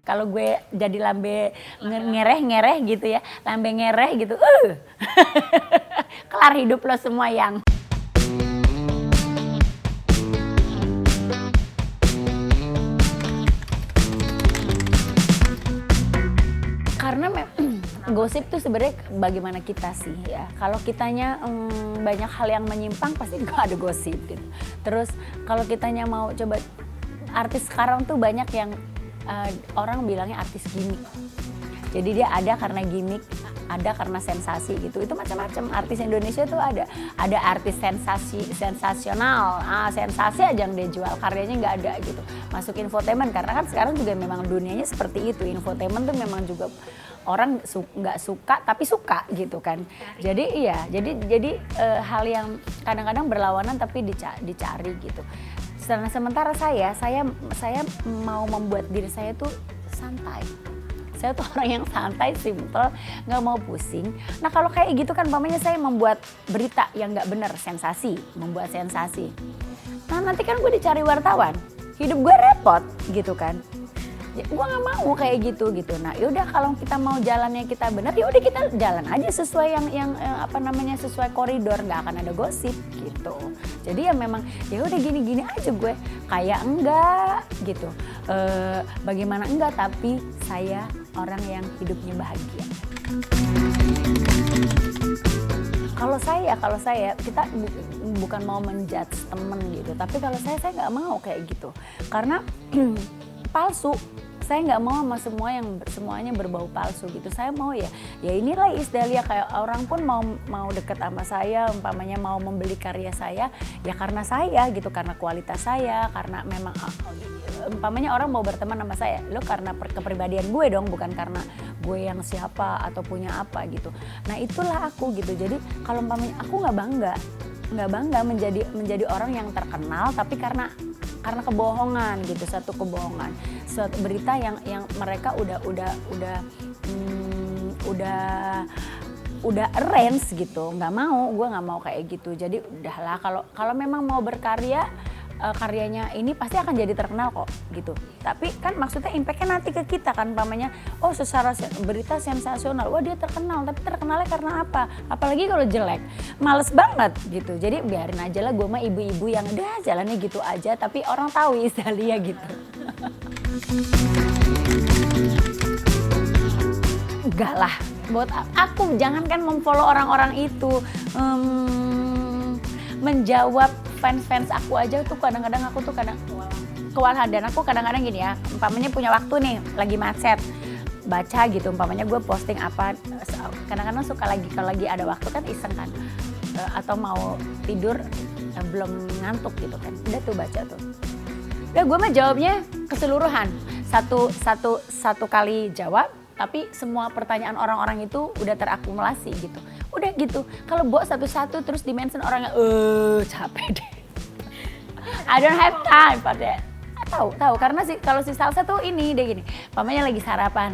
Kalau gue jadi lambe ngereh-ngereh gitu ya, lambe ngereh gitu, kelar hidup lo semua yang. Karena gosip tuh sebenarnya bagaimana kita sih ya. Kalau kitanya banyak hal yang menyimpang pasti gak ada gosip gitu. Terus kalau kitanya mau coba, artis sekarang tuh banyak yang orang bilangnya artis gimmick. Jadi dia ada karena gimmick, ada karena sensasi gitu. Itu macam-macam. Artis Indonesia tuh ada artis sensasional, sensasi aja yang dia jual, karyanya nggak ada gitu. Masuk infotainment karena kan sekarang juga memang dunianya seperti itu. Infotainment tuh memang juga orang nggak suka tapi suka gitu kan. Jadi iya, jadi hal yang kadang-kadang berlawanan tapi dicari gitu. Sementara saya mau membuat diri saya tuh santai. Saya tuh orang yang santai, simple, nggak mau pusing. Nah kalau kayak gitu kan, umpamanya saya membuat berita yang nggak benar, membuat sensasi. Nah nanti kan gue dicari wartawan, hidup gue repot gitu kan. Ya, gue nggak mau kayak gitu. Nah yaudah kalau kita mau jalannya kita benar, yaudah kita jalan aja sesuai yang sesuai koridor, nggak akan ada gosip gitu. Jadi ya memang ya udah gini aja gue, kayak enggak gitu. Bagaimana enggak, tapi saya orang yang hidupnya bahagia. Kalau saya kita bukan mau menjudge temen gitu, tapi kalau saya nggak mau kayak gitu karena palsu. Saya nggak mau sama semuanya berbau palsu gitu. Saya mau ya inilah istilahnya, kayak orang pun mau deket sama saya, umpamanya mau membeli karya saya ya karena saya gitu, karena kualitas saya, karena memang umpamanya orang mau berteman sama saya lo karena kepribadian gue dong, bukan karena gue yang siapa atau punya apa gitu. Nah itulah aku gitu. Jadi kalau umpamanya aku nggak bangga menjadi orang yang terkenal tapi karena kebohongan gitu, satu kebohongan, suatu berita yang mereka udah arrange gitu. Gue nggak mau kayak gitu. Jadi udahlah, kalau memang mau berkarya, karyanya ini pasti akan jadi terkenal kok gitu. Tapi kan maksudnya impactnya nanti ke kita kan, umpamanya secara berita sensasional, wah dia terkenal, tapi terkenalnya karena apa? Apalagi kalau jelek, males banget gitu. Jadi biarin aja lah, gue mah ibu-ibu yang udah jalannya gitu aja, tapi orang tahu istilahnya gitu. Enggak lah, buat aku jangankan memfollow orang-orang itu, menjawab fans aku aja tuh kadang-kadang aku tuh kewalahan. Dan aku kadang-kadang gini ya, umpamanya punya waktu nih lagi macet baca gitu, umpamanya gue posting apa, kadang-kadang suka kalau lagi ada waktu kan iseng kan, atau mau tidur belum ngantuk gitu kan, udah tuh baca tuh. Udah gue mah jawabnya keseluruhan, satu kali jawab, tapi semua pertanyaan orang-orang itu udah terakumulasi gitu. Udah gitu, kalau bawa satu-satu terus di-mention orangnya, capek deh. I don't have time for that. Tahu karena kalau si Salsa tuh ini deh gini, mamanya lagi sarapan,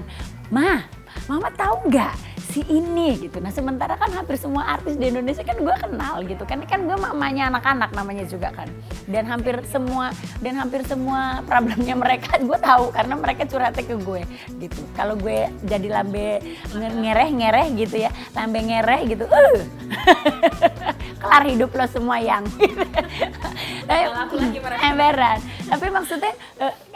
mama tahu nggak si ini gitu. Nah sementara kan hampir semua artis di Indonesia kan gue kenal gitu kan gue mamanya anak-anak namanya juga kan, dan hampir semua problemnya mereka gue tahu karena mereka curhatnya ke gue gitu. Kalau gue jadi lambe ngereh gitu ya, lambe ngereh gitu, kelar hidup lo semua yang. Emberan. Tapi maksudnya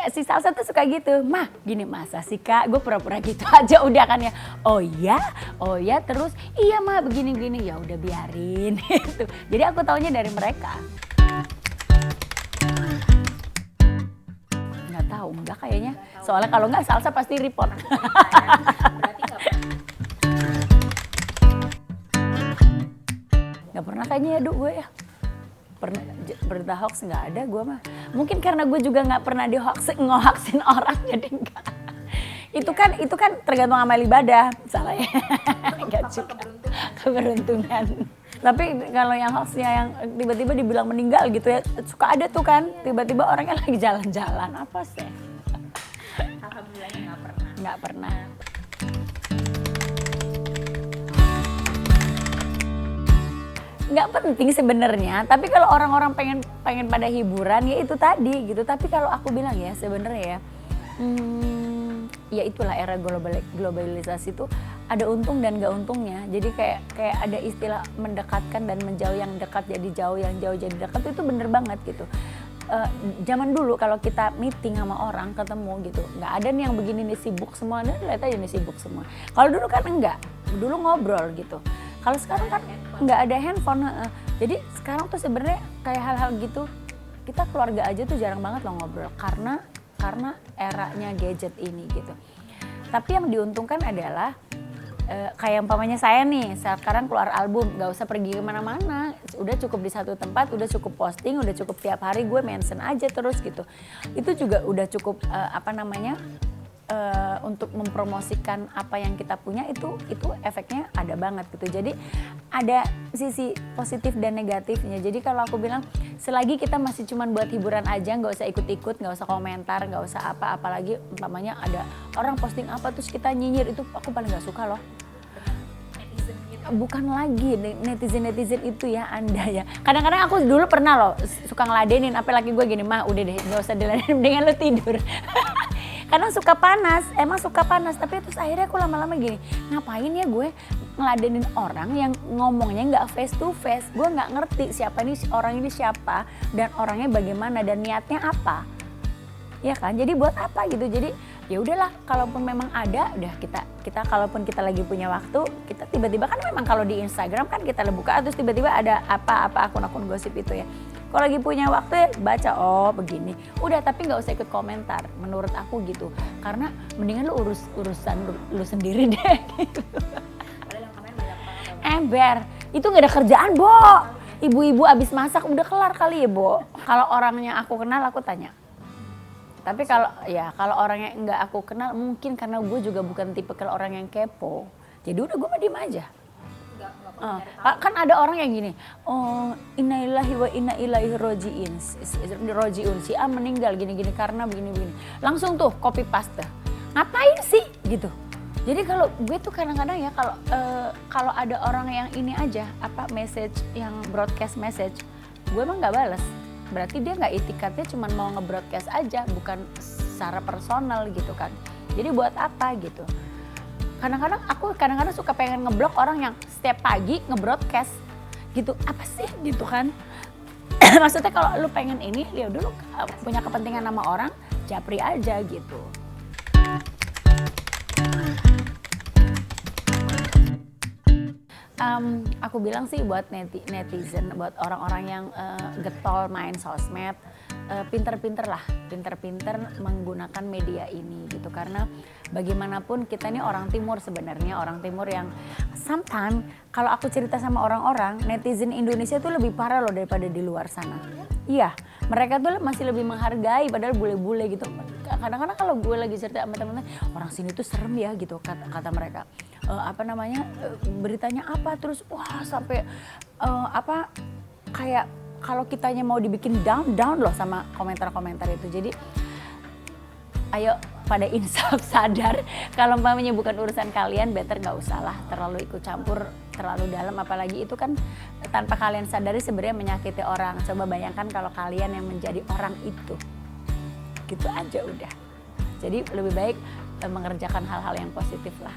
si Salsa tuh suka gitu, gini masa sih kak, gue pura-pura gitu aja udah kan ya. Oh ya terus iya begini ya udah biarin gitu. Jadi aku taunya dari mereka. Nggak tahu, enggak kayaknya. Soalnya kalau nggak Salsa pasti report. Nggak pernah kayaknya ya gue ya. Berita hoax nggak ada gue mah. Mungkin karena gue juga nggak pernah ngohaksin orang, jadi enggak. Itu kan tergantung amal ibadah, salah ya. Keberuntungan. Tapi kalau yang hoaxnya yang tiba-tiba dibilang meninggal gitu ya, suka ada tuh kan, tiba-tiba orangnya lagi jalan-jalan, apa sih? Alhamdulillahnya Nggak pernah. Nggak penting sebenarnya, tapi kalau orang-orang pengen pada hiburan ya itu tadi gitu. Tapi kalau aku bilang ya sebenarnya ya, Ya itulah era globalisasi itu ada untung dan gak untungnya. Jadi kayak ada istilah mendekatkan dan menjauh, yang dekat jadi jauh, yang jauh jadi dekat, itu bener banget gitu. Zaman dulu kalau kita meeting sama orang, ketemu gitu, nggak ada nih yang begini nih sibuk semua, lihat aja nih sibuk semua. Kalau dulu kan enggak, dulu ngobrol gitu. Kalau sekarang kan nggak ada handphone. Jadi sekarang tuh sebenarnya kayak hal-hal gitu, kita keluarga aja tuh jarang banget loh ngobrol karena eranya gadget ini gitu. Tapi yang diuntungkan adalah kayak umpamanya saya nih, sekarang keluar album, gak usah pergi kemana-mana, udah cukup di satu tempat, udah cukup posting, udah cukup tiap hari gue mention aja terus gitu. Itu juga udah cukup untuk mempromosikan apa yang kita punya, itu efeknya ada banget gitu. Jadi ada sisi positif dan negatifnya. Jadi kalau aku bilang, selagi kita masih cuman buat hiburan aja, nggak usah ikut-ikut, nggak usah komentar, nggak usah apalagi umpamanya ada orang posting apa terus kita nyinyir, itu aku paling nggak suka loh. Bukan lagi netizen itu ya Anda ya. Kadang-kadang aku dulu pernah loh suka ngeladenin, apalagi gue gini, mah udah deh nggak usah diladenin, mendingan lu tidur. Karena emang suka panas, tapi terus akhirnya aku lama-lama gini, ngapain ya gue ngeladenin orang yang ngomongnya nggak face to face. Gue nggak ngerti orang ini siapa dan orangnya bagaimana dan niatnya apa, ya kan? Jadi buat apa gitu? Jadi ya udahlah, kalaupun memang ada, udah kita kalaupun kita lagi punya waktu, kita tiba-tiba kan memang kalau di Instagram kan kita buka terus tiba-tiba ada apa akun-akun gosip itu ya. Kalau lagi punya waktu ya baca, oh begini. Udah, tapi nggak usah ikut komentar menurut aku gitu. Karena mendingan lu urusan lu sendiri deh gitu. Ember, itu nggak ada kerjaan, Bo. Ibu-ibu abis masak udah kelar kali ya, Bo. Kalau orangnya aku kenal aku tanya. Tapi kalau orangnya nggak aku kenal, mungkin karena gue juga bukan tipe orang yang kepo. Jadi udah gue mah diem aja. Kan ada orang yang gini, oh innalillahi wa inna ilaihi rojiun, si A meninggal gini-gini karena begini-begini. Langsung tuh copy paste. Ngapain sih gitu. Jadi kalau gue tuh kadang-kadang ya kalau ada orang yang ini aja, message yang broadcast message, gue emang nggak balas. Berarti dia nggak itikatnya cuma mau nge-broadcast aja, bukan secara personal gitu kan. Jadi buat apa gitu. Kadang-kadang suka pengen ngeblok orang yang setiap pagi nge-broadcast gitu. Apa sih gitu kan. Maksudnya kalau lu pengen ini, ya udah lu punya kepentingan sama orang, japri aja gitu. Aku bilang sih buat netizen, buat orang-orang yang getol main sosmed, pinter-pinter menggunakan media ini gitu. Karena bagaimanapun kita ini orang timur sebenarnya, orang timur yang sometimes kalau aku cerita sama orang-orang, netizen Indonesia tuh lebih parah loh daripada di luar sana. Iya, mereka tuh masih lebih menghargai padahal bule-bule gitu. Kadang-kadang kalau gue lagi cerita sama teman-teman, orang sini tuh serem ya gitu kata mereka. Beritanya apa terus wah sampai kayak kalau kitanya mau dibikin down loh sama komentar-komentar itu. Jadi ayo pada insaf, sadar kalau umpamanya bukan urusan kalian, better nggak usah lah terlalu ikut campur terlalu dalam, apalagi itu kan tanpa kalian sadari sebenarnya menyakiti orang. Coba bayangkan kalau kalian yang menjadi orang itu, gitu aja udah. Jadi lebih baik mengerjakan hal-hal yang positif lah.